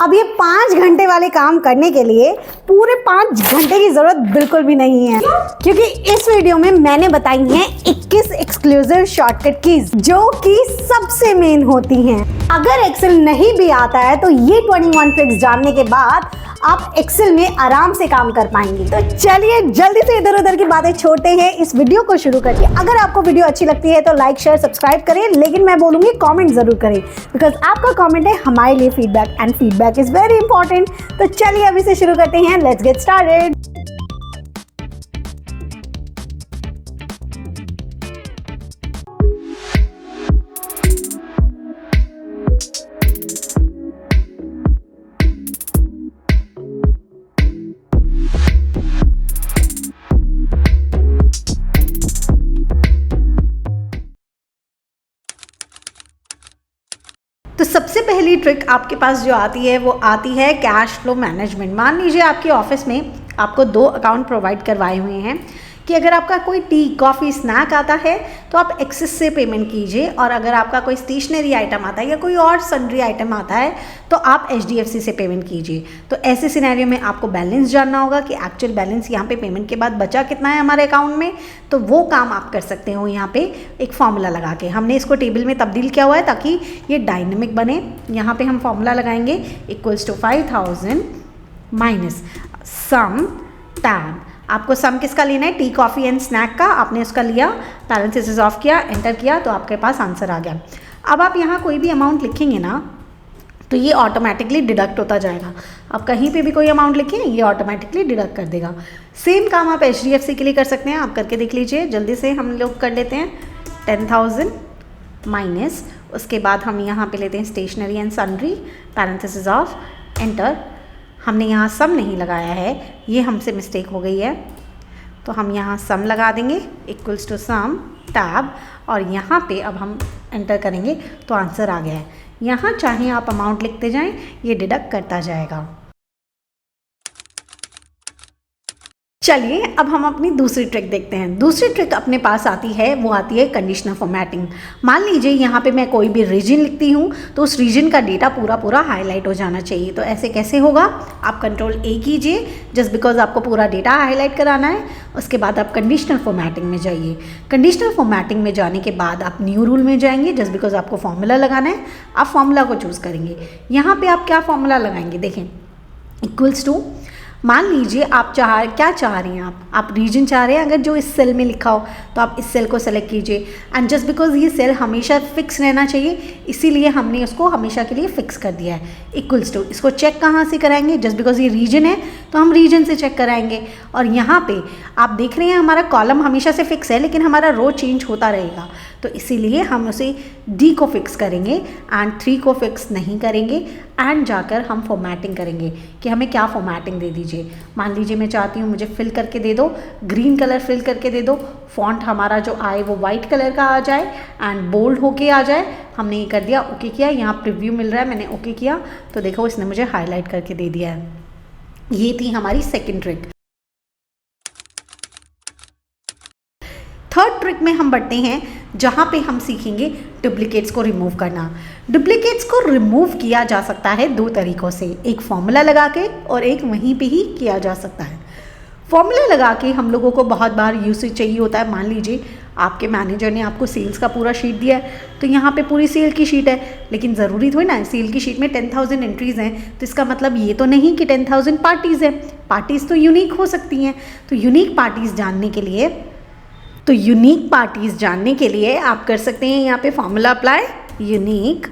अब ये 5 घंटे वाले काम करने के लिए पूरे 5 घंटे की ज़रूरत बिल्कुल भी नहीं है, क्योंकि इस वीडियो में मैंने बताई हैं 21 एक्सक्लूसिव शॉर्टकट कीज जो कि सबसे मेन होती हैं। अगर एक्सेल नहीं भी आता है तो ये 21 ट्रिक्स जानने के बाद आप एक्सेल में आराम से काम कर पाएंगे। तो चलिए जल्दी से इधर उधर की बातें छोड़ते हैं, इस वीडियो को शुरू करिए। अगर आपको वीडियो अच्छी लगती है तो लाइक शेयर सब्सक्राइब करें, लेकिन मैं बोलूंगी कमेंट जरूर करें, बिकॉज आपका कमेंट है हमारे लिए feedback and feedback is very important. तो चलिए अभी से शुरू करते हैं, लेट्स गेट स्टार्टेड। तो सबसे पहली ट्रिक आपके पास जो आती है वो आती है कैश फ्लो मैनेजमेंट। मान लीजिए आपके ऑफिस में आपको 2 अकाउंट प्रोवाइड करवाए हुए हैं कि अगर आपका कोई टी कॉफ़ी स्नैक आता है तो आप एक्सेस से पेमेंट कीजिए, और अगर आपका कोई स्टेशनरी आइटम आता है या कोई और सन्ड्री आइटम आता है तो आप HDFC से पेमेंट कीजिए। तो ऐसे सिनेरियो में आपको बैलेंस जानना होगा कि एक्चुअल बैलेंस यहाँ पे पेमेंट के बाद बचा कितना है हमारे अकाउंट में। तो वो काम आप कर सकते हो यहाँ पे एक फॉर्मूला लगा के। हमने इसको टेबल में तब्दील किया हुआ है ताकि ये डायनेमिक बने। यहाँ पे हम फॉर्मूला लगाएंगे equals to 5000 minus sum tab. आपको सम किसका लेना है? टी कॉफ़ी एंड स्नैक का। आपने उसका लिया, पैरेंथेसिस ऑफ किया, एंटर किया, तो आपके पास आंसर आ गया। अब आप यहाँ कोई भी अमाउंट लिखेंगे ना तो ये ऑटोमेटिकली डिडक्ट होता जाएगा। आप कहीं पे भी कोई अमाउंट लिखें ये ऑटोमेटिकली डिडक्ट कर देगा। सेम काम आप HDFC के लिए कर सकते हैं। आप करके देख लीजिए, जल्दी से हम लोग कर लेते हैं। 10,000 माइनस, उसके बाद हम यहाँ पे लेते हैं stationery and sundry, parenthesis of, enter. हमने यहाँ सम नहीं लगाया है, ये हमसे मिस्टेक हो गई है, तो हम यहाँ सम लगा देंगे इक्वल्स टू सम टैब, और यहाँ पे अब हम एंटर करेंगे तो आंसर आ गया है। यहाँ चाहे आप अमाउंट लिखते जाएं, ये डिडक्ट करता जाएगा। चलिए अब हम अपनी दूसरी ट्रिक देखते हैं। दूसरी ट्रिक अपने पास आती है, वो आती है कंडीशनल फॉर्मेटिंग। मान लीजिए यहाँ पे मैं कोई भी रीजन लिखती हूँ तो उस रीजन का डेटा पूरा हाईलाइट हो जाना चाहिए। तो ऐसे कैसे होगा? आप कंट्रोल A कीजिए, जस्ट बिकॉज आपको पूरा डेटा हाईलाइट कराना है। उसके बाद आप कंडीशनल फॉर्मेटिंग में जाइए। कंडीशनल फॉर्मेटिंग में जाने के बाद आप न्यू रूल में जाएंगे, जस्ट बिकॉज आपको फॉर्मूला लगाना है। आप फॉर्मूला को चूज़ करेंगे। यहाँ पर आप क्या फॉर्मूला लगाएंगे? देखें, इक्वल्स टू, मान लीजिए आप क्या चाह रही हैं, आप रीजन चाह रहे हैं अगर जो इस सेल में लिखा हो तो आप इस सेल को सेलेक्ट कीजिए। एंड जस्ट बिकॉज ये सेल हमेशा फिक्स रहना चाहिए, इसीलिए हमने उसको हमेशा के लिए फिक्स कर दिया है। इक्वल्स टू, इसको चेक कहाँ से कराएंगे? जस्ट बिकॉज ये रीजन है तो हम रीजन से चेक कराएंगे। और यहाँ पे आप देख रहे हैं हमारा कॉलम हमेशा से फिक्स है, लेकिन हमारा रो चेंज होता रहेगा, तो इसीलिए हम उसे D को फिक्स करेंगे एंड 3 को फिक्स नहीं करेंगे। एंड जाकर हम फॉर्मेटिंग करेंगे कि हमें क्या फॉर्मेटिंग दे दीजिए। मान लीजिए मैं चाहती हूँ मुझे फिल करके दे दो, ग्रीन कलर फिल करके दे दो, फॉन्ट हमारा जो आए वो वाइट कलर का आ जाए एंड बोल्ड होके आ जाए। हमने ये कर दिया, ओके किया। यहाँ प्रीव्यू मिल रहा है, मैंने ओके किया तो देखो इसने मुझे हाईलाइट करके दे दिया है। ये थी हमारी सेकेंड ट्रिक। थर्ड ट्रिक में हम बढ़ते हैं, जहाँ पे हम सीखेंगे डुप्लीकेट्स को रिमूव करना। डुप्लीकेट्स को रिमूव किया जा सकता है 2 तरीक़ों से, एक फॉर्मूला लगा के और एक वहीं पे ही किया जा सकता है। फॉर्मूला लगा के हम लोगों को बहुत बार यूसेज चाहिए होता है। मान लीजिए आपके मैनेजर ने आपको सेल्स का पूरा शीट दिया है, तो यहाँ पे पूरी सेल की शीट है, लेकिन ज़रूरी थोड़ी ना सेल की शीट में 10,000 एंट्रीज़ हैं, तो इसका मतलब ये तो नहीं कि 10,000 पार्टीज़ हैं। पार्टीज़ तो यूनिक हो सकती हैं। तो यूनिक पार्टीज़ जानने के लिए आप कर सकते हैं यहाँ पे फॉर्मूला अप्लाई, यूनिक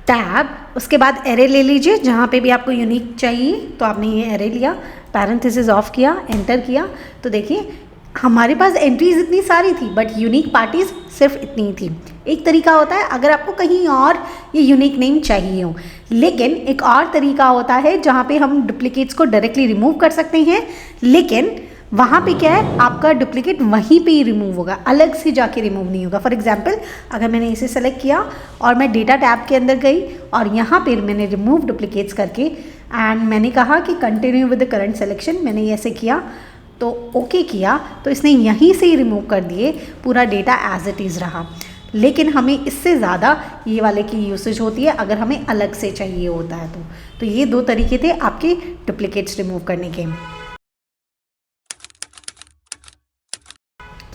टैब, उसके बाद एरे ले लीजिए। जहाँ पे भी आपको यूनिक चाहिए तो आपने ये एरे लिया, पैरेंथेसिस ऑफ किया, एंटर किया, तो देखिए हमारे पास एंट्रीज इतनी सारी थी बट यूनिक पार्टीज सिर्फ इतनी ही थी। एक तरीका होता है अगर आपको कहीं और ये यूनिक नेम चाहिए हो, लेकिन एक और तरीका होता है जहाँ पे हम डुप्लीकेट्स को डायरेक्टली रिमूव कर सकते हैं, लेकिन वहाँ पे क्या है, आपका डुप्लीकेट वहीं पे ही रिमूव होगा, अलग से जाके रिमूव नहीं होगा। फॉर एग्जांपल अगर मैंने इसे सेलेक्ट किया और मैं डेटा टैब के अंदर गई और यहाँ पे मैंने रिमूव डुप्लीकेट्स करके एंड मैंने कहा कि continue with the current selection, मैंने ऐसे किया तो ओके किया तो इसने यहीं से ही रिमूव कर दिए, पूरा डेटा एज इट इज़ रहा। लेकिन हमें इससे ज़्यादा ये वाले की यूसेज होती है अगर हमें अलग से चाहिए होता है तो ये 2 तरीके थे आपके डुप्लीकेट्स रिमूव करने के।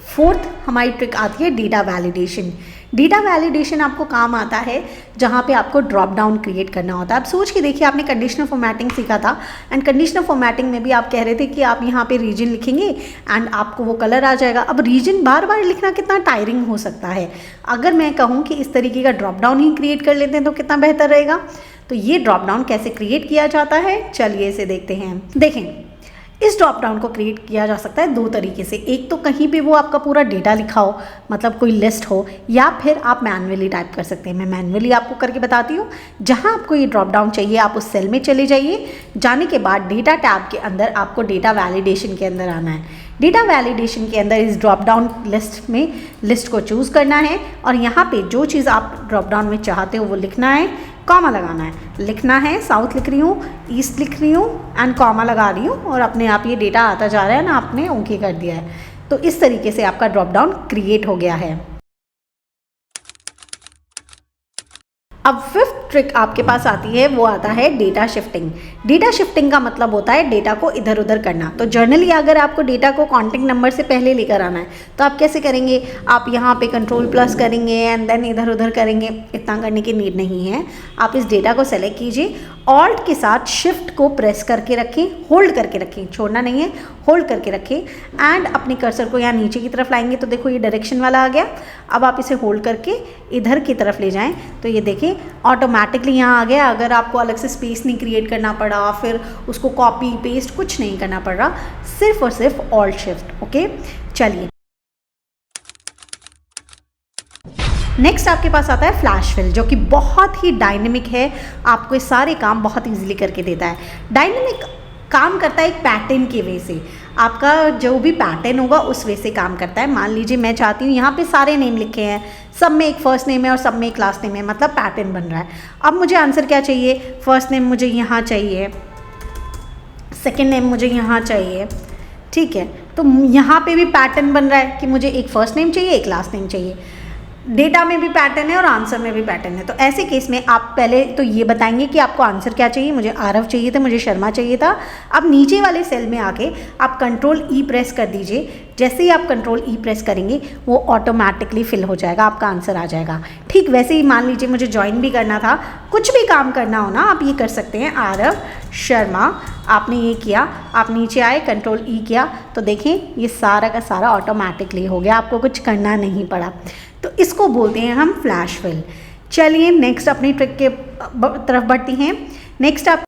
फोर्थ हमारी ट्रिक आती है डेटा वैलिडेशन। डेटा वैलिडेशन आपको काम आता है जहाँ पे आपको ड्रॉप डाउन क्रिएट करना होता है। आप सोच के देखिए, आपने कंडीशनल फॉर्मेटिंग सीखा था एंड कंडीशनल फॉर्मेटिंग में भी आप कह रहे थे कि आप यहाँ पे रीजन लिखेंगे एंड आपको वो कलर आ जाएगा। अब रीजन बार बार लिखना कितना टायरिंग हो सकता है। अगर मैं कहूँ कि इस तरीके का ड्रॉप डाउन ही क्रिएट कर लेते हैं तो कितना बेहतर रहेगा। तो ये ड्रॉप डाउन कैसे क्रिएट किया जाता है, चलिए इसे देखते हैं। देखें, इस ड्रॉप डाउन को क्रिएट किया जा सकता है 2 तरीके से। एक तो कहीं पे वो आपका पूरा डेटा लिखा हो, मतलब कोई लिस्ट हो, या फिर आप मैन्युअली टाइप कर सकते हैं। मैं मैन्युअली आपको करके बताती हूँ। जहाँ आपको ये ड्रॉप डाउन चाहिए आप उस सेल में चले जाइए। जाने के बाद डेटा टैब के अंदर आपको डेटा वैलिडेशन के अंदर आना है। डेटा वैलिडेशन के अंदर इस ड्रॉप डाउन लिस्ट में लिस्ट को चूज़ करना है और यहाँ पे जो चीज़ आप ड्रॉप डाउन में चाहते हो वो लिखना है, कॉमा लगाना है। लिखना है साउथ लिख रही हूँ, ईस्ट लिख रही हूँ एंड कॉमा लगा रही हूँ और अपने आप ये डेटा आता जा रहा है ना, आपने ओके कर दिया है। तो इस तरीके से आपका ड्रॉप डाउन क्रिएट हो गया है। अब फिफ्थ ट्रिक आपके पास आती है, वो आता है डेटा शिफ्टिंग। डेटा शिफ्टिंग का मतलब होता है डेटा को इधर उधर करना। तो जर्नली अगर आपको डेटा को कॉन्टैक्ट नंबर से पहले लेकर आना है तो आप कैसे करेंगे, आप यहाँ पे कंट्रोल+ करेंगे एंड देन इधर उधर करेंगे। इतना करने की नीड नहीं है। आप इस डेटा को सेलेक्ट कीजिए, ऑल्ट के साथ शिफ्ट को प्रेस करके रखें, होल्ड करके रखें, छोड़ना नहीं है, होल्ड करके रखें एंड अपने कर्सर को यहाँ नीचे की तरफ लाएंगे तो देखो ये डायरेक्शन वाला आ गया। अब आप इसे होल्ड करके इधर की तरफ ले जाएं तो ये देखिए ऑटोमेटिकली यहाँ आ गया। अगर आपको अलग से स्पेस नहीं क्रिएट करना पड़ा, फिर उसको कॉपी पेस्ट कुछ नहीं करना पड़ रहा, सिर्फ और सिर्फ ऑल्ट शिफ्ट। ओके, चलिए नेक्स्ट आपके पास आता है फ्लैश फिल, जो कि बहुत ही डायनेमिक है। आपको ये सारे काम बहुत इजीली करके देता है। डायनेमिक काम करता है एक पैटर्न के वे से। आपका जो भी पैटर्न होगा उस वे से काम करता है। मान लीजिए मैं चाहती हूँ यहाँ पे सारे नेम लिखे हैं, सब में एक फर्स्ट नेम है और सब में एक लास्ट नेम है, मतलब पैटर्न बन रहा है। अब मुझे आंसर क्या चाहिए, फर्स्ट नेम मुझे यहाँ चाहिए, सेकेंड नेम मुझे यहाँ चाहिए, ठीक है। तो यहाँ पे भी पैटर्न बन रहा है कि मुझे एक फर्स्ट नेम चाहिए, एक लास्ट नेम चाहिए। डेटा में भी पैटर्न है और आंसर में भी पैटर्न है। तो ऐसे केस में आप पहले तो ये बताएंगे कि आपको आंसर क्या चाहिए। मुझे आरव चाहिए था, मुझे शर्मा चाहिए था। अब नीचे वाले सेल में आके आप कंट्रोल E प्रेस कर दीजिए। जैसे ही आप कंट्रोल E प्रेस करेंगे वो ऑटोमेटिकली फिल हो जाएगा, आपका आंसर आ जाएगा। ठीक वैसे ही मान लीजिए मुझे ज्वाइन भी करना था, कुछ भी काम करना हो ना आप ये कर सकते हैं। आरव शर्मा, आपने ये किया, आप नीचे आए कंट्रोल E किया तो देखें ये सारा का सारा ऑटोमेटिकली हो गया, आपको कुछ करना नहीं पड़ा। तो इसको बोलते हैं हम फ्लैश फिल। चलिए नेक्स्ट अपनी ट्रिक के तरफ बढ़ते हैं। नेक्स्ट आप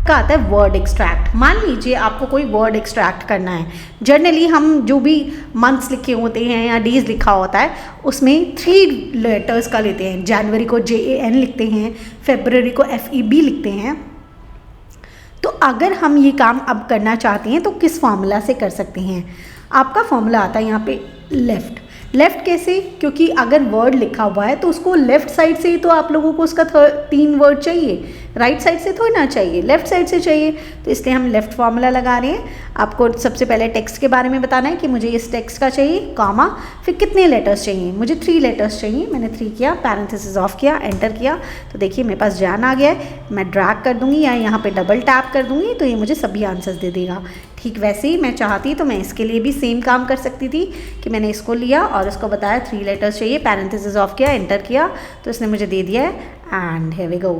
का आता है वर्ड एक्सट्रैक्ट। मान लीजिए आपको कोई वर्ड एक्सट्रैक्ट करना है। जनरली हम जो भी मंथ्स लिखे होते हैं या डेज लिखा होता है उसमें 3 लेटर्स का लेते हैं। जनवरी को JAN लिखते हैं, फेब्रुअरी को FEB लिखते हैं। तो अगर हम ये काम अब करना चाहते हैं तो किस फॉर्मूला से कर सकते हैं। आपका फॉर्मूला आता है यहाँ पे लेफ़्ट कैसे, क्योंकि अगर वर्ड लिखा हुआ है तो उसको लेफ़्ट साइड से ही तो आप लोगों को उसका 3 वर्ड चाहिए, राइट साइड से थोड़ी ना चाहिए, लेफ़्ट साइड से चाहिए। तो इसलिए हम लेफ़्ट फॉर्मूला लगा रहे हैं। आपको सबसे पहले टेक्स्ट के बारे में बताना है कि मुझे इस टेक्स्ट का चाहिए, कॉमा, फिर कितने लेटर्स चाहिए, मुझे 3 लेटर्स चाहिए। मैंने 3 किया, पैरेंथेसिस ऑफ किया, एंटर किया तो देखिए मेरे पास जान आ गया है। मैं ड्रैग कर दूँगी या यहाँ पर डबल टैप कर दूँगी तो ये मुझे सभी आंसर्स दे देगा। ठीक वैसे ही मैं चाहती तो मैं इसके लिए भी सेम काम कर सकती थी कि मैंने इसको लिया और इसको बताया 3 लेटर्स चाहिए, पैरेंथेसिस ऑफ किया, एंटर किया तो इसने मुझे दे दिया है एंड हियर वी गो।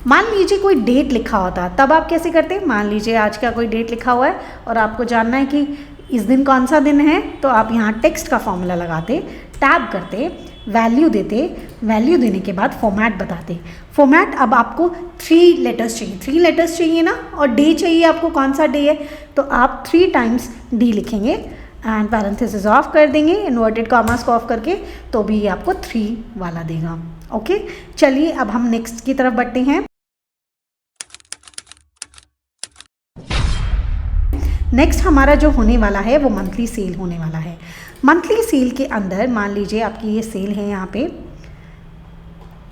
मान लीजिए कोई डेट लिखा होता तब आप कैसे करते। मान लीजिए आज का कोई डेट लिखा हुआ है और आपको जानना है कि इस दिन कौन सा दिन है, तो आप यहाँ टेक्स्ट का फॉर्मूला लगाते, टैब करते, वैल्यू देते, वैल्यू देने के बाद फॉर्मेट बताते। फॉर्मेट अब आपको 3 लेटर्स चाहिए, 3 लेटर्स चाहिए ना, और डे चाहिए आपको, कौन सा डे है, तो आप 3 टाइम्स D लिखेंगे एंड पैरेंथेसिस ऑफ कर देंगे, इन्वर्टेड कॉमास को ऑफ करके, तो भी आपको 3 वाला देगा। ओके, चलिए अब हम नेक्स्ट की तरफ बढ़ते हैं। नेक्स्ट हमारा जो होने वाला है वो मंथली सेल होने वाला है। मंथली सेल के अंदर मान लीजिए आपकी ये सेल है यहाँ पे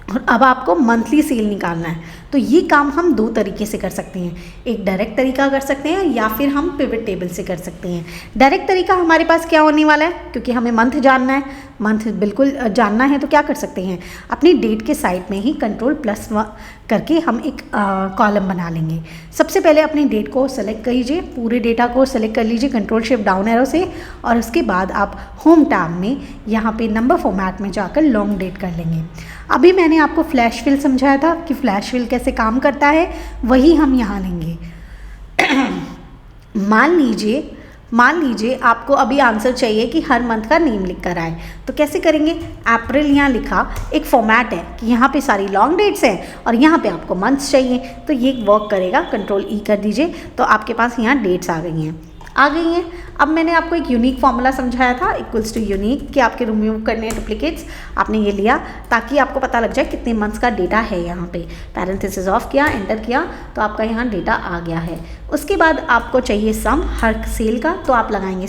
और अब आपको मंथली सेल निकालना है। तो ये काम हम दो तरीके से कर सकते हैं, एक डायरेक्ट तरीका कर सकते हैं या फिर हम पिवट टेबल से कर सकते हैं। डायरेक्ट तरीका हमारे पास क्या होने वाला है, क्योंकि हमें मंथ जानना है, मंथ बिल्कुल जानना है, तो क्या कर सकते हैं, अपनी डेट के साइड में ही कंट्रोल+1 करके हम एक कॉलम बना लेंगे। सबसे पहले अपनी डेट को सेलेक्ट कीजिए, पूरे डेटा को सेलेक्ट कर लीजिए कंट्रोल+Shift+Down एरो से, और उसके बाद आप होम टैब में यहाँ पे नंबर फॉर्मेट में जाकर लॉन्ग डेट कर लेंगे। अभी मैंने आपको फ्लैश फिल समझाया था कि फ्लैश फिल कैसे काम करता है, वही हम यहाँ लेंगे। मान लीजिए आपको अभी आंसर चाहिए कि हर मंथ का नेम लिख कर आए, तो कैसे करेंगे, अप्रैल यहाँ लिखा, एक फॉर्मेट है कि यहाँ पे सारी लॉन्ग डेट्स हैं और यहाँ पे आपको मंथ्स चाहिए, तो ये वर्क करेगा। कंट्रोल E कर दीजिए तो आपके पास यहाँ डेट्स आ गई हैं। अब मैंने आपको एक यूनिक फॉर्मूला समझाया था, इक्वल्स टू यूनिक, कि आपके रिमूव करने डुप्लीकेट्स, आपने ये लिया ताकि आपको पता लग जाए कितने मंथ्स का डेटा है। यहाँ पे पैरेंथेसिस ऑफ किया, एंटर किया, तो आपका यहाँ डेटा आ गया है। उसके बाद आपको चाहिए सम हर सेल का, तो आप लगाएंगे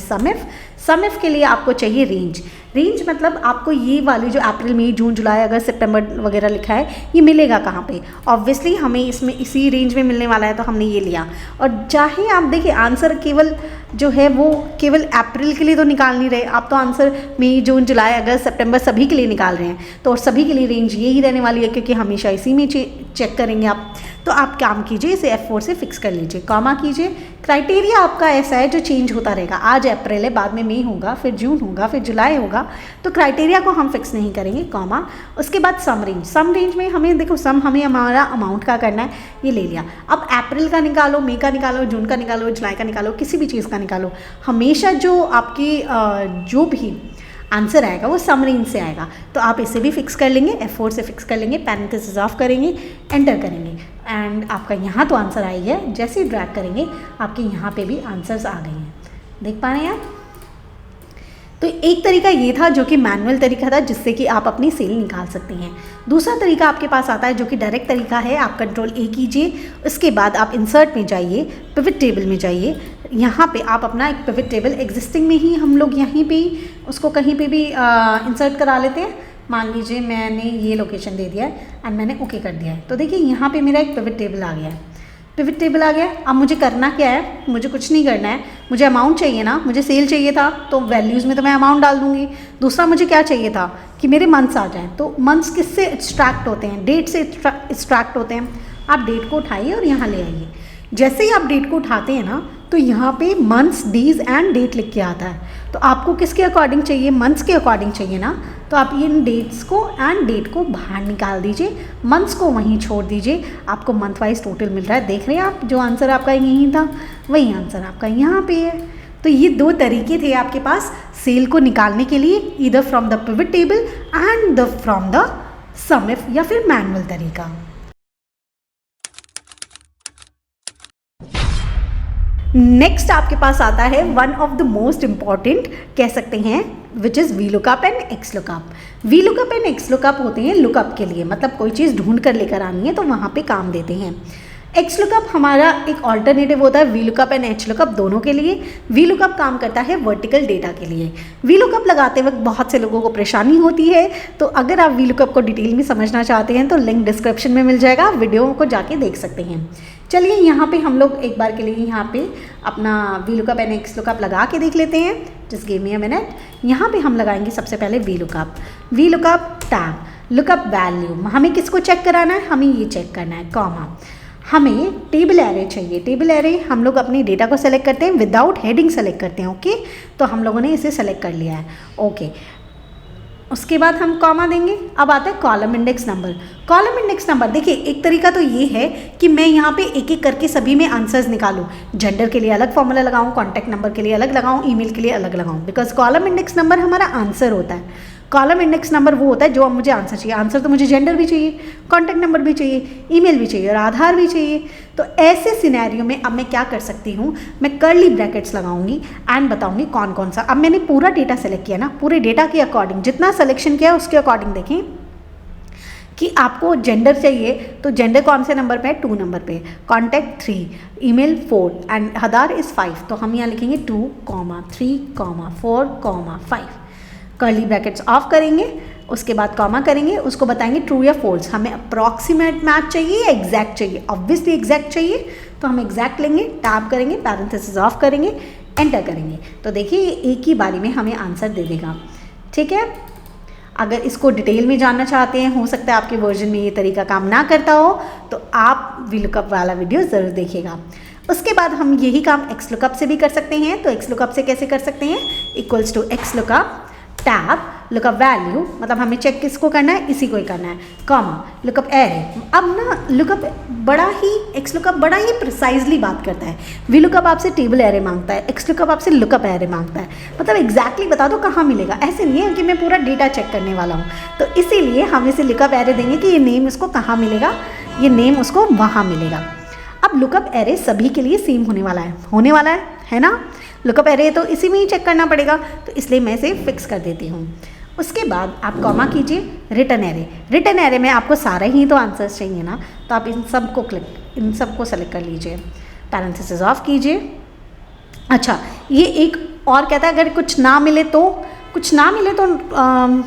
सम इफ के लिए आपको चाहिए रेंज मतलब आपको ये वाली जो अप्रैल मई जून जुलाई अगस्त सितंबर वगैरह लिखा है, ये मिलेगा कहाँ पे, ऑब्वियसली हमें इसमें इसी रेंज में मिलने वाला है, तो हमने ये लिया। और चाहे आप देखिए आंसर केवल जो है वो केवल अप्रैल के लिए तो निकाल नहीं रहे, आप तो आंसर मई जून जुलाई अगस्त सितंबर सभी के लिए निकाल रहे हैं, तो और सभी के लिए रेंज यही रहने वाली है, क्योंकि हमेशा इसी में चेक करेंगे आप। तो आप काम कीजिए, इसे F4 से फिक्स कर लीजिए, कॉमा कीजिए। क्राइटेरिया आपका ऐसा है जो चेंज होता रहेगा, आज अप्रैल है, बाद में मई होगा, फिर जून होगा, फिर जुलाई होगा, तो क्राइटेरिया को हम फिक्स नहीं करेंगे, कॉमा। उसके बाद सम रेंज में हमें देखो, सम हमें हमारा अमाउंट का करना है, ये ले लिया। अब अप्रैल का निकालो, मई का निकालो, जून का निकालो, जुलाई का निकालो, किसी भी चीज़ का निकालो, हमेशा जो आपकी जो भी आंसर आएगा वो सम रेंज से आएगा। तो आप इसे भी फिक्स कर लेंगे, F4 से फिक्स कर लेंगे, पैरेंथेसिस ऑफ करेंगे, एंटर करेंगे, एंड आपका यहाँ तो आंसर आई है। जैसे ही ड्रैग करेंगे आपके यहाँ पे भी आंसर्स आ गए हैं, देख पा रहे हैं आप। तो एक तरीका ये था जो कि मैनुअल तरीका था, जिससे कि आप अपनी सेल निकाल सकते हैं। दूसरा तरीका आपके पास आता है जो कि डायरेक्ट तरीका है, आप कंट्रोल A कीजिए, उसके बाद आप इंसर्ट में जाइए, पिवट टेबल में जाइए, यहाँ पे आप अपना एक पिवट टेबल एग्जिस्टिंग में ही हम लोग यहीं पे ही उसको कहीं पे भी इंसर्ट करा लेते हैं। मान लीजिए मैंने ये लोकेशन दे दिया है एंड मैंने ओके कर दिया है, तो देखिए यहाँ पे मेरा एक पिवट टेबल आ गया है। पिवट टेबल आ गया। अब मुझे करना क्या है, मुझे कुछ नहीं करना है, मुझे अमाउंट चाहिए ना, मुझे सेल चाहिए था, तो वैल्यूज़ में तो मैं अमाउंट डाल दूँगी। दूसरा मुझे क्या चाहिए था कि मेरे मंथ्स आ जाएँ, तो मंथ्स किससे एक्सट्रैक्ट होते हैं, डेट से एक्सट्रैक्ट होते हैं। आप डेट को उठाइए और यहाँ ले आइए। जैसे ही आप डेट को उठाते हैं ना, तो यहाँ पे मंथ्स, डेज एंड डेट लिख के आता है। तो आपको किसके अकॉर्डिंग चाहिए, मंथ्स के अकॉर्डिंग चाहिए ना, तो आप इन डेट्स को एंड डेट को बाहर निकाल दीजिए, मंथ्स को वहीं छोड़ दीजिए, आपको मंथ वाइज टोटल मिल रहा है। देख रहे हैं आप, जो आंसर आपका यहीं था वही आंसर आपका यहाँ पे है। तो ये दो तरीके थे आपके पास सेल को निकालने के लिए, either from the pivot table and from the sum if, या फिर मैनुअल तरीका। नेक्स्ट आपके पास आता है one of the most important कह सकते हैं, which is VLOOKUP and XLOOKUP। VLOOKUP and XLOOKUP होते हैं लुकअप के लिए, मतलब कोई चीज़ ढूंढ कर लेकर आनी है तो वहाँ पे काम देते हैं। XLOOKUP हमारा एक ऑल्टरनेटिव होता है VLOOKUP एंड HLOOKUP दोनों के लिए। VLOOKUP काम करता है वर्टिकल डेटा के लिए। VLOOKUP लगाते वक्त बहुत से लोगों को परेशानी होती है, तो अगर आप VLOOKUP को डिटेल में समझना चाहते हैं तो लिंक डिस्क्रिप्शन में मिल जाएगा, वीडियो को जाके देख सकते हैं। चलिए यहाँ पे हम लोग एक बार के लिए यहाँ पे अपना VLOOKUP एंड XLOOKUP लगा के देख लेते हैं। Just give me a minute. यहाँ पे हम लगाएंगे सबसे पहले VLOOKUP टैब, लुकअप वैल्यू। हमें किसको चेक कराना है, हमें ये चेक करना है, कॉमा। हमें टेबल एरे चाहिए। टेबल एरे हम लोग अपनी डेटा को सेलेक्ट करते हैं, विदाउट हेडिंग सेलेक्ट करते हैं। ओके, तो हम लोगों ने इसे सेलेक्ट कर लिया है। ओके, उसके बाद हम कॉमा देंगे। अब आता है column index number. Column index number देखिए, एक तरीका तो ये है कि मैं यहाँ पे एक एक करके सभी में आंसर्स निकालूं। जेंडर के लिए अलग फॉर्मूला लगाऊं, कॉन्टैक्ट नंबर के लिए अलग लगाऊं, ईमेल के लिए अलग लगाऊं, बिकॉज कॉलम इंडेक्स नंबर हमारा आंसर होता है। कॉलम इंडेक्स नंबर वो होता है जो मुझे आंसर चाहिए। आंसर तो मुझे जेंडर भी चाहिए, कॉन्टैक्ट नंबर भी चाहिए, ईमेल भी चाहिए और आधार भी चाहिए। तो ऐसे सिनेरियो में अब मैं क्या कर सकती हूँ, मैं कर्ली ब्रैकेट्स लगाऊंगी एंड बताऊंगी कौन कौन सा। अब मैंने पूरा डेटा सेलेक्ट किया ना, पूरे डेटा के अकॉर्डिंग जितना सिलेक्शन किया उसके अकॉर्डिंग देखें कि आपको जेंडर चाहिए तो जेंडर कौन से नंबर पे है, 2 नंबर पे, contact 3, email 4 and Aadhaar is 5। तो हम यहाँ लिखेंगे 2, 3, 4, 5। कर्ली ब्रैकेट्स ऑफ करेंगे। उसके बाद कॉमा करेंगे, उसको बताएंगे ट्रू या फॉल्स, हमें अप्रॉक्सीमेट मैच चाहिए या एग्जैक्ट चाहिए। ऑब्वियसली एग्जैक्ट चाहिए तो हम एग्जैक्ट लेंगे, टैब करेंगे, पैरेंथेसिस ऑफ करेंगे, एंटर करेंगे। तो देखिए एक ही बारी में हमें आंसर दे देगा। ठीक है, अगर इसको डिटेल में जानना चाहते हैं, हो सकता है आपके वर्जन में ये तरीका काम ना करता हो, तो आप वीलुकअप वाला वीडियो ज़रूर देखिएगा। उसके बाद हम यही काम एक्स लुकअप से भी कर सकते हैं। तो एक्स लुकअप से कैसे कर सकते हैं, equals to X lookup tab lookup value, मतलब हमें चेक किसको करना है, इसी को ही करना है, कॉमा लुकअप एरे। अब ना लुकअप बड़ा ही, एक्स लुकअप बड़ा ही प्रिसाइजली बात करता है। वी लुकअप आपसे टेबल एरे मांगता है, एक्स लुकअप आपसे लुकअप एरे मांगता है, मतलब एग्जैक्टली बता दो कहाँ मिलेगा। ऐसे नहीं है कि मैं पूरा डेटा चेक करने वाला हूँ, तो इसीलिए हम इसे लुकअप एरे देंगे कि ये नेम उसको कहाँ मिलेगा, ये नेम उसको वहाँ मिलेगा। अब लुकअप एरे सभी के लिए सेम होने वाला है ना। लुकअप एरे तो इसी में ही चेक करना पड़ेगा, तो इसलिए मैं इसे फिक्स कर देती हूँ। उसके बाद आप कॉमा कीजिए, रिटर्न एरे। रिटर्न एरे में आपको सारे ही तो आंसर्स चाहिए ना, तो आप इन सबको सेलेक्ट कर लीजिए, पैरेंथेसिस ऑफ कीजिए। अच्छा, ये एक और कहता है अगर कुछ ना मिले तो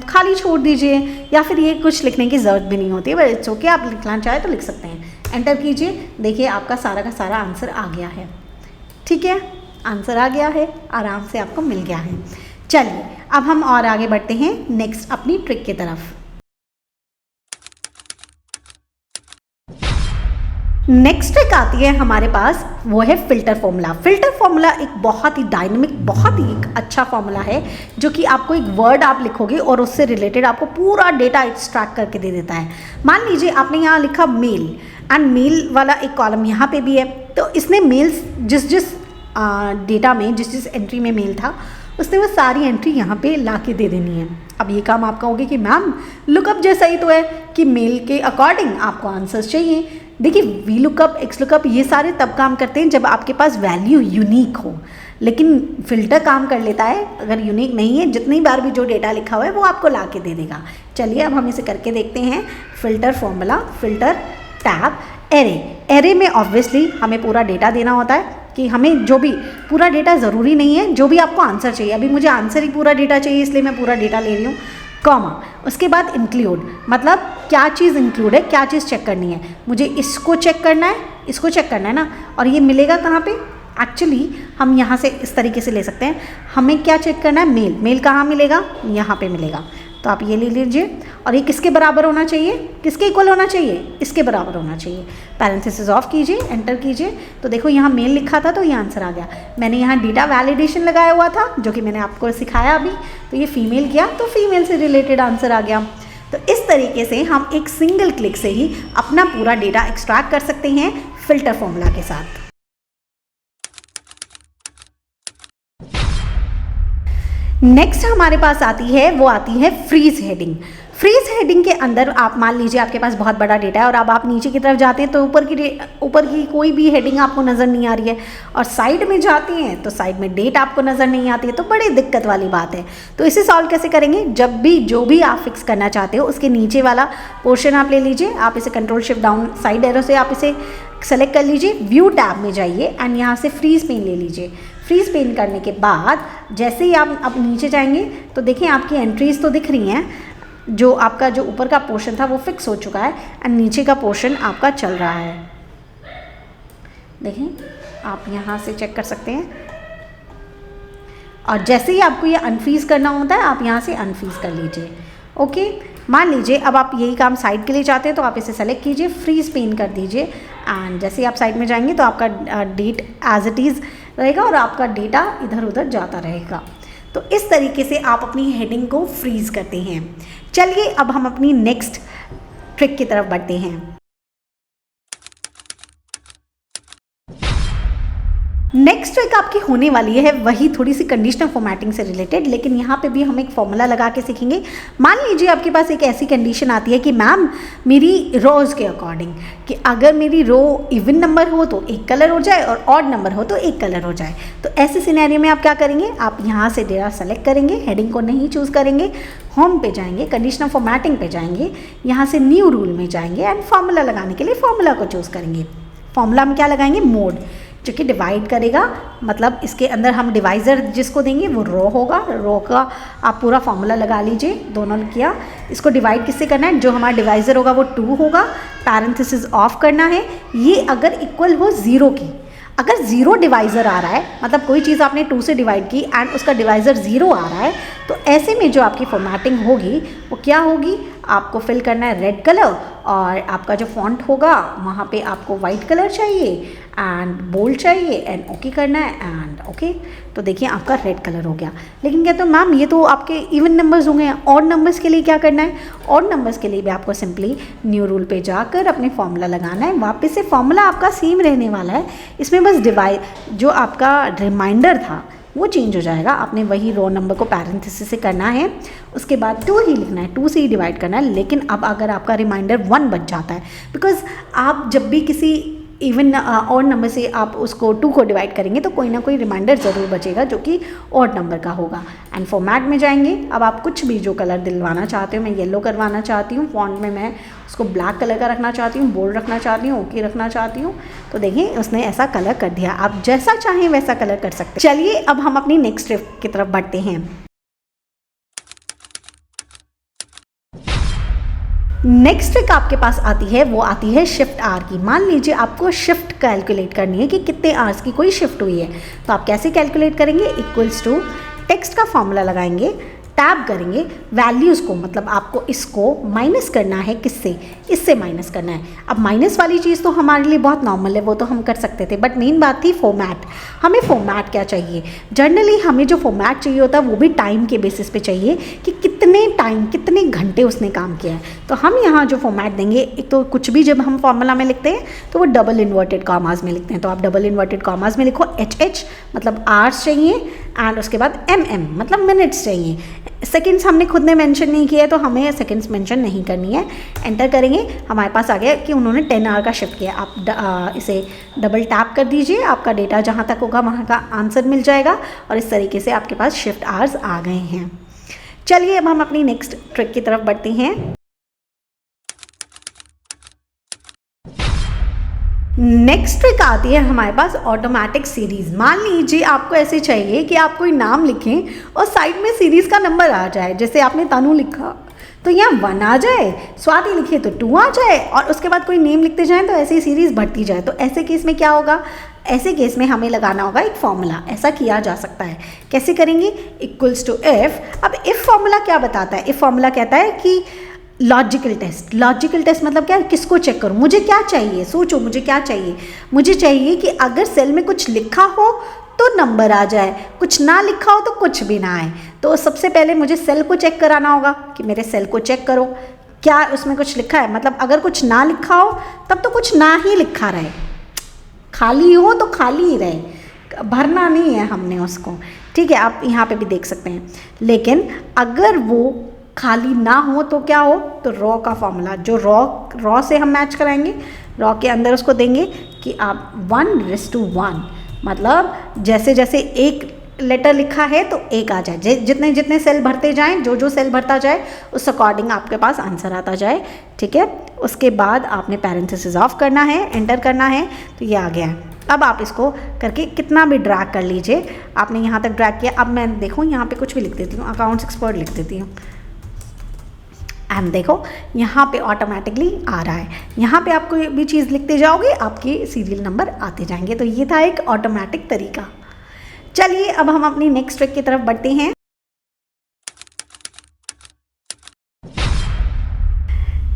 खाली छोड़ दीजिए, या फिर ये कुछ लिखने की ज़रूरत भी नहीं होती है, बट इट्स ओके, आप लिखना चाहे तो लिख सकते हैं। एंटर कीजिए, देखिए आपका सारा का सारा आंसर आ गया है। ठीक है, आंसर आ गया है, आराम से आपको मिल गया है। चलिए अब हम और आगे बढ़ते हैं नेक्स्ट अपनी ट्रिक की तरफ। नेक्स्ट ट्रिक आती है हमारे पास, वो है फिल्टर फॉर्मूला। फिल्टर फॉर्मूला एक बहुत ही डायनेमिक, बहुत ही एक अच्छा फॉर्मूला है, जो कि आपको एक वर्ड आप लिखोगे और उससे रिलेटेड आपको पूरा डेटा एक्सट्रैक्ट करके दे देता है। मान लीजिए आपने यहाँ लिखा मेल, एंड मेल वाला एक कॉलम यहाँ पे भी है, तो इसने मेल्स जिस डेटा में जिस एंट्री में मेल था, उसने वो सारी एंट्री यहाँ पे ला के दे देनी है। अब ये काम आप कहोगे कि मैम लुकअप जैसा ही तो है कि मेल के अकॉर्डिंग आपको आंसर्स चाहिए। देखिए वी लुकअप, एक्स लुकअप ये सारे तब काम करते हैं जब आपके पास वैल्यू यूनिक हो, लेकिन फिल्टर काम कर लेता है अगर यूनिक नहीं है, जितनी बार भी जो डेटा लिखा हुआ है वो आपको ला के दे देगा। चलिए अब हम इसे करके देखते हैं। Filter formula, filter tab array. Array में ऑब्वियसली हमें पूरा डेटा देना होता है, कि हमें जो भी पूरा डेटा ज़रूरी नहीं है, जो भी आपको आंसर चाहिए, अभी मुझे आंसर ही पूरा डेटा चाहिए इसलिए मैं पूरा डेटा ले रही हूँ, कॉमा। उसके बाद इंक्लूड, मतलब क्या चीज़ इंक्लूड है, क्या चीज़ चेक करनी है, मुझे इसको चेक करना है, इसको चेक करना है ना, और ये मिलेगा कहाँ पे। एक्चुअली हम यहाँ से इस तरीके से ले सकते हैं, हमें क्या चेक करना है, मेल। मेल कहाँ मिलेगा, यहाँ पे मिलेगा, तो आप ये ले लीजिए। और ये किसके बराबर होना चाहिए, किसके इक्वल होना चाहिए, इसके बराबर होना चाहिए। पैरेंथेसिस ऑफ कीजिए, एंटर कीजिए, तो देखो यहाँ मेल लिखा था तो ये आंसर आ गया। मैंने यहाँ डेटा वैलिडेशन लगाया हुआ था, जो कि मैंने आपको सिखाया अभी, तो ये फीमेल किया तो फीमेल से रिलेटेड आंसर आ गया। तो इस तरीके से हम एक सिंगल क्लिक से ही अपना पूरा डेटा एक्सट्रैक्ट कर सकते हैं फिल्टर फॉर्मूला के साथ। नेक्स्ट हमारे पास आती है फ्रीज हेडिंग। फ्रीज हेडिंग के अंदर आप मान लीजिए आपके पास बहुत बड़ा डेटा है और अब आप नीचे की तरफ जाते हैं तो ऊपर की कोई भी हेडिंग आपको नज़र नहीं आ रही है, और साइड में जाते हैं तो साइड में डेट आपको नज़र नहीं आती है, तो बड़ी दिक्कत वाली बात है। तो इसे सॉल्व कैसे करेंगे, जब भी जो भी आप फिक्स करना चाहते हो उसके नीचे वाला पोर्शन आप ले लीजिए, आप इसे control shift down side arrow से आप इसे सेलेक्ट कर लीजिए, व्यू टैब में जाइए एंड यहाँ से फ्रीज पेन ले लीजिए। फ्रीज पेन करने के बाद जैसे ही आप अब नीचे जाएंगे तो देखिए आपकी एंट्रीज तो दिख रही हैं, जो आपका जो ऊपर का पोर्शन था वो फिक्स हो चुका है एंड नीचे का पोर्शन आपका चल रहा है। देखें आप यहाँ से चेक कर सकते हैं, और जैसे ही आपको ये अनफ्रीज करना होता है आप यहाँ से अनफ्रीज कर लीजिए। ओके, मान लीजिए अब आप यही काम साइड के लिए चाहते हैं तो आप इसे सेलेक्ट कीजिए, फ्रीज पेन कर दीजिए एंड जैसे ही आप साइड में जाएंगे तो आपका डेट एज इट इज़ रहेगा और आपका डेटा इधर उधर जाता रहेगा। तो इस तरीके से आप अपनी हेडिंग को फ्रीज करते हैं। चलिए अब हम अपनी नेक्स्ट ट्रिक की तरफ बढ़ते हैं। नेक्स्ट ट्रिक आपकी होने वाली है वही थोड़ी सी कंडीशनल फॉर्मेटिंग से रिलेटेड, लेकिन यहाँ पे भी हम एक फॉर्मूला लगा के सीखेंगे। मान लीजिए आपके पास एक ऐसी कंडीशन आती है कि मैम मेरी रोज़ के अकॉर्डिंग कि अगर मेरी रो इवन नंबर हो तो एक कलर हो जाए और ऑड नंबर हो तो एक कलर हो जाए। तो ऐसे सिनेरियो में आप क्या करेंगे, आप यहाँ से डेटा सेलेक्ट करेंगे, हेडिंग को नहीं चूज़ करेंगे, होम पे जाएंगे, कंडीशनल फॉर्मेटिंग पे जाएंगे, यहाँ से न्यू रूल में जाएंगे एंड फार्मूला लगाने के लिए फार्मूला को चूज़ करेंगे। फार्मूला में क्या लगाएंगे, मोड। जो कि डिवाइड करेगा, मतलब इसके अंदर हम डिवाइज़र जिसको देंगे वो रो होगा। रो का आप पूरा फॉर्मूला लगा लीजिए, दोनों किया। इसको डिवाइड किससे करना है, जो हमारा डिवाइज़र होगा वो 2 होगा, पैरेंथेसिस ऑफ करना है। ये अगर इक्वल हो 0 की, अगर 0 डिवाइज़र आ रहा है, मतलब कोई चीज़ आपने 2 से डिवाइड की एंड उसका डिवाइज़र 0 आ रहा है, तो ऐसे में जो आपकी फॉर्मेटिंग होगी वो क्या होगी, आपको फिल करना है रेड कलर, और आपका जो फॉन्ट होगा वहाँ पे आपको वाइट कलर चाहिए एंड बोल्ड चाहिए एंड ओके करना है एंड ओके। तो देखिए आपका रेड कलर हो गया। लेकिन कहते हो मैम ये तो आपके इवन नंबर्स हो गए, ऑड नंबर्स के लिए क्या करना है, ऑड नंबर्स के लिए भी आपको सिंपली न्यू रूल पे जाकर अपने फॉर्मूला लगाना है। वापस से फॉर्मूला आपका सेम रहने वाला है, इसमें बस डिवाइड जो आपका रिमाइंडर था वो चेंज हो जाएगा। आपने वही रो नंबर को पैरेंथेसिस से करना है, उसके बाद 2 ही लिखना है, 2 से ही डिवाइड करना है। लेकिन अब अगर आपका रिमाइंडर 1 बच जाता है, बिकॉज आप जब भी किसी इवन ऑड नंबर से आप उसको 2 को डिवाइड करेंगे तो कोई ना कोई रिमाइंडर ज़रूर बचेगा जो कि ऑड नंबर का होगा। एंड फॉर्मेट में जाएंगे, अब आप कुछ भी जो कलर दिलवाना चाहते हो, मैं येलो करवाना चाहती हूँ, फॉन्ट में मैं उसको ब्लैक कलर का रखना चाहती हूँ, बोल्ड रखना चाहती हूँ, ओके रखना चाहती हूँ, तो देखिए उसने ऐसा कलर कर दिया। आप जैसा चाहें वैसा कलर कर सकते हैं। चलिए अब हम अपनी नेक्स्ट ट्रिक की तरफ बढ़ते हैं। नेक्स्ट ट्रिक आपके पास आती है, वो आती है शिफ्ट आर की। मान लीजिए आपको शिफ्ट कैलकुलेट करनी है कि कितने आवर्स की कोई शिफ्ट हुई है, तो आप कैसे कैलकुलेट करेंगे, इक्वल्स टू टेक्स्ट का फॉर्मूला लगाएंगे, टैब करेंगे वैल्यूज़ को, मतलब आपको इसको माइनस करना है, किससे, इससे माइनस करना है। अब माइनस वाली चीज़ तो हमारे लिए बहुत नॉर्मल है, वो तो हम कर सकते थे, बट मेन बात थी फॉर्मेट। हमें फॉर्मेट क्या चाहिए, जनरली हमें जो फॉर्मेट चाहिए होता है वो भी टाइम के बेसिस पे चाहिए कि कितने टाइम, कितने घंटे उसने काम किया है। तो हम यहाँ जो फॉर्मेट देंगे, एक तो कुछ भी जब हम फॉर्मूला में लिखते हैं तो वो डबल इन्वर्टेड कॉमास में लिखते हैं, तो आप डबल इन्वर्टेड कॉमास में लिखो HH मतलब आवर्स चाहिए, एंड उसके बाद MM मतलब मिनट्स चाहिए। सेकंड्स हमने खुद ने मेंशन नहीं किया है तो हमें सेकंड्स मेंशन नहीं करनी है। एंटर करेंगे, हमारे पास आ गया कि उन्होंने 10 आवर का शिफ्ट किया। आप इसे डबल टैप कर दीजिए, आपका डेटा जहाँ तक होगा वहाँ का आंसर मिल जाएगा, और इस तरीके से आपके पास शिफ्ट आवर्स आ गए हैं। चलिए अब हम अपनी नेक्स्ट ट्रिक की तरफ बढ़ते हैं। नेक्स्ट ट्रिक आती है हमारे पास ऑटोमेटिक सीरीज। मान लीजिए आपको ऐसे चाहिए कि आप कोई नाम लिखें और साइड में सीरीज का नंबर आ जाए, जैसे आपने तनु लिखा तो यहाँ 1 आ जाए, स्वाति लिखे तो 2 आ जाए, और उसके बाद कोई नेम लिखते जाएं तो ऐसे ही सीरीज बढ़ती जाए। तो ऐसे केस में क्या होगा, ऐसे केस में हमें लगाना होगा एक फॉर्मूला। ऐसा किया जा सकता है, कैसे करेंगे, इक्वल्स टू इफ। अब इफ फॉर्मूला क्या बताता है, इफ फॉर्मूला कहता है कि लॉजिकल टेस्ट। लॉजिकल टेस्ट मतलब क्या है, किसको चेक करूं, मुझे क्या चाहिए, सोचो मुझे क्या चाहिए। मुझे चाहिए कि अगर सेल में कुछ लिखा हो तो नंबर आ जाए, कुछ ना लिखा हो तो कुछ भी ना आए। तो सबसे पहले मुझे सेल को चेक कराना होगा कि मेरे सेल को चेक करो क्या उसमें कुछ लिखा है। मतलब अगर कुछ ना लिखा हो तब तो कुछ ना ही लिखा रहे, खाली हो तो खाली ही रहे, भरना नहीं है हमने उसको, ठीक है। आप यहाँ पे भी देख सकते हैं। लेकिन अगर वो खाली ना हो तो क्या हो, तो रॉ का फॉर्मूला, जो रॉ से हम मैच कराएंगे, रॉ के अंदर उसको देंगे कि आप 1:1, मतलब जैसे जैसे एक लेटर लिखा है तो एक आ जाए, जितने जितने सेल भरते जाएं, जो जो सेल भरता जाए उस अकॉर्डिंग आपके पास आंसर आता जाए, ठीक है। उसके बाद आपने पैरेंथेसिस ऑफ करना है, एंटर करना है, तो ये आ गया है। अब आप इसको करके कितना भी ड्रैग कर लीजिए, आपने यहाँ तक ड्रैग किया। अब मैं देखूँ यहाँ पे कुछ भी लिख देती हूँ, अकाउंट्स एक्सपर्ट लिख देती हूँ, एंड देखो यहाँ पे ऑटोमेटिकली आ रहा है। यहाँ पे आप कोई भी चीज़ लिखते जाओगे आपके सीरियल नंबर आते जाएंगे। तो ये था एक ऑटोमेटिक तरीका। चलिए अब हम अपनी नेक्स्ट ट्रिक की तरफ बढ़ते हैं।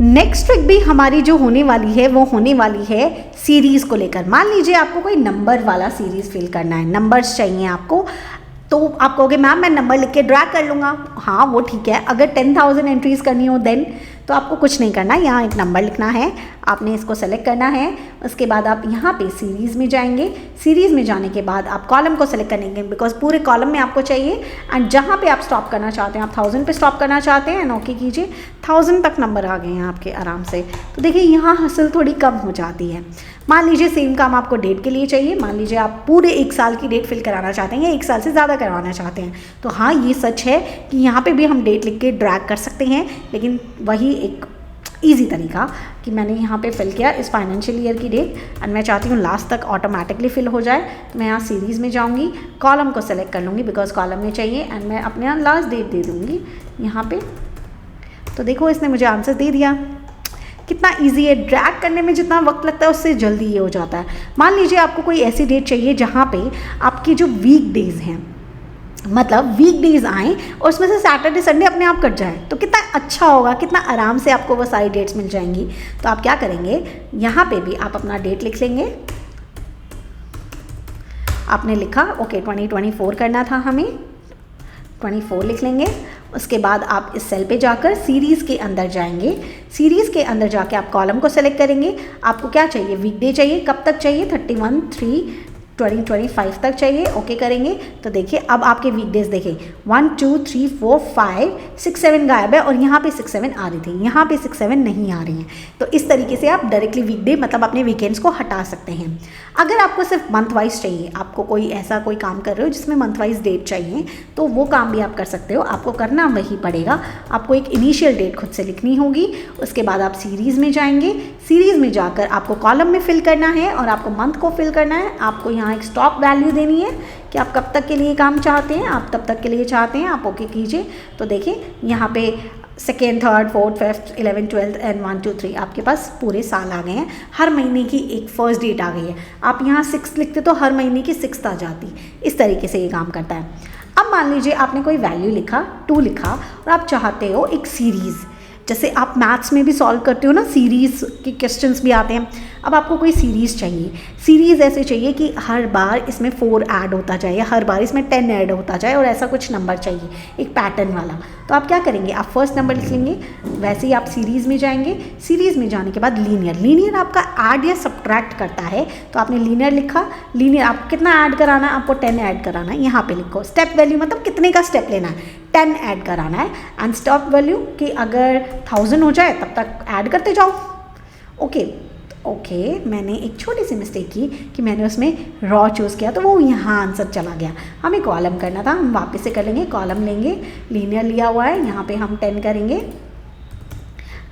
नेक्स्ट ट्रिक भी हमारी जो होने वाली है वो होने वाली है सीरीज़ को लेकर। मान लीजिए आपको कोई नंबर वाला सीरीज़ फिल करना है, नंबर्स चाहिए आपको, तो आप कहोगे मैम मैं नंबर लिख के ड्रैग कर लूँगा। हाँ वो ठीक है, अगर 10,000 एंट्रीज़ करनी हो देन तो आपको कुछ नहीं करना, यहाँ एक नंबर लिखना है, आपने इसको सेलेक्ट करना है। उसके बाद आप यहाँ पे सीरीज़ में जाएंगे, सीरीज़ में जाने के बाद आप कॉलम को सेलेक्ट करेंगे, बिकॉज पूरे कॉलम में आपको चाहिए। एंड जहाँ पे आप स्टॉप करना चाहते हैं, आप 1000 पे स्टॉप करना चाहते हैं, ओके कीजिए, 1000 तक नंबर आ गए हैं आपके आराम से। तो देखिए यहाँ हासिल थोड़ी कम हो जाती है। मान लीजिए सेम काम आपको डेट के लिए चाहिए, मान लीजिए आप पूरे 1 साल की डेट फिल कराना चाहते हैं या 1 साल से ज़्यादा करवाना चाहते हैं, तो हाँ ये सच है कि यहाँ पे भी हम डेट लिख के ड्रैग कर सकते हैं, लेकिन वही एक ईजी तरीका कि मैंने यहाँ पे फिल किया इस फाइनेंशियल ईयर की डेट एंड मैं चाहती हूँ लास्ट तक ऑटोमेटिकली फिल हो जाए। तो मैं यहाँ सीरीज़ में जाऊँगी, कॉलम को सेलेक्ट कर लूँगी बिकॉज कॉलम में चाहिए एंड मैं अपने यहाँ लास्ट डेट दे दूँगी यहाँ पे। तो देखो इसने मुझे आंसर दे दिया। कितना इजी है, ड्रैग करने में जितना वक्त लगता है उससे जल्दी ये हो जाता है। मान लीजिए आपको कोई ऐसी डेट चाहिए जहाँ पे आपकी जो वीक डेज़ हैं, मतलब वीक डेज आएँ और उसमें से सैटरडे संडे अपने आप कट जाए, तो कितना अच्छा होगा, कितना आराम से आपको वो सारी डेट्स मिल जाएंगी। तो आप क्या करेंगे, यहाँ पे भी आप अपना डेट लिख लेंगे। आपने लिखा ओके 2024 करना था हमें, 24 लिख लेंगे। उसके बाद आप इस सेल पे जाकर सीरीज़ के अंदर जाएंगे। सीरीज़ के अंदर जाके आप कॉलम को सेलेक्ट करेंगे। आपको क्या चाहिए, वीकडे चाहिए, कब तक चाहिए, 31/3/2025 तक चाहिए। ओके करेंगे। तो देखिए अब आपके वीकडेज देखें 1 2 3 4 5 6 7 गायब है और यहाँ पे 6 7 आ रही थी, यहाँ पे 6 7 नहीं आ रही हैं। तो इस तरीके से आप डायरेक्टली वीकडे मतलब अपने वीकेंड्स को हटा सकते हैं। अगर आपको सिर्फ मंथ वाइज चाहिए, आपको कोई ऐसा कोई काम कर रहे हो जिसमें मंथ वाइज डेट चाहिए, तो वो काम भी आप कर सकते हो। आपको करना वही पड़ेगा, आपको एक इनिशियल डेट खुद से लिखनी होगी। उसके बाद आप सीरीज़ में जाएंगे। सीरीज़ में जाकर आपको कॉलम में फिल करना है और आपको मंथ को फिल करना है। आपको यहाँ एक स्टॉप वैल्यू देनी है कि आप कब तक के लिए काम चाहते हैं, आप तब तक के लिए चाहते हैं, आप ओके कीजिए। तो देखिए यहाँ पे 2nd 3rd 4th 5th 11th 12th and 1 2 3 आपके पास पूरे साल आ गए हैं। हर महीने की एक फर्स्ट डेट आ गई है। आप यहाँ 6 लिखते तो हर महीने की 6th आ जाती। इस तरीके से ये काम करता है। अब मान लीजिए आपने कोई वैल्यू लिखा, 2 लिखा और आप चाहते हो एक सीरीज़, जैसे आप मैथ्स में भी सॉल्व करते हो ना, सीरीज़ के क्वेश्चंस भी आते हैं। अब आपको कोई सीरीज़ चाहिए, सीरीज़ ऐसे चाहिए कि हर बार इसमें 4 ऐड होता जाए, हर बार इसमें 10 ऐड होता जाए और ऐसा कुछ नंबर चाहिए एक पैटर्न वाला। तो आप क्या करेंगे, आप फर्स्ट नंबर लिख लेंगे। वैसे ही आप सीरीज़ में जाएंगे। सीरीज़ में जाने के बाद लीनियर आपका ऐड या सब्ट्रैक्ट करता है। तो आपने लीनियर लिखा, लीनियर आपको कितना ऐड कराना है, आपको 10 ऐड कराना है। यहाँ पे लिखो स्टेप वैल्यू मतलब कितने का स्टेप लेना है, 10 ऐड कराना है। एंड स्टॉप वैल्यू कि अगर 1000 हो जाए तब तक ऐड करते जाओ। ओके मैंने एक छोटी सी मिस्टेक की कि मैंने उसमें रॉ चूज़ किया तो वो यहाँ आंसर चला गया। हमें कॉलम करना था, हम वापस से कर लेंगे। कॉलम लेंगे, लीनियर लिया हुआ है, यहाँ पे हम 10 करेंगे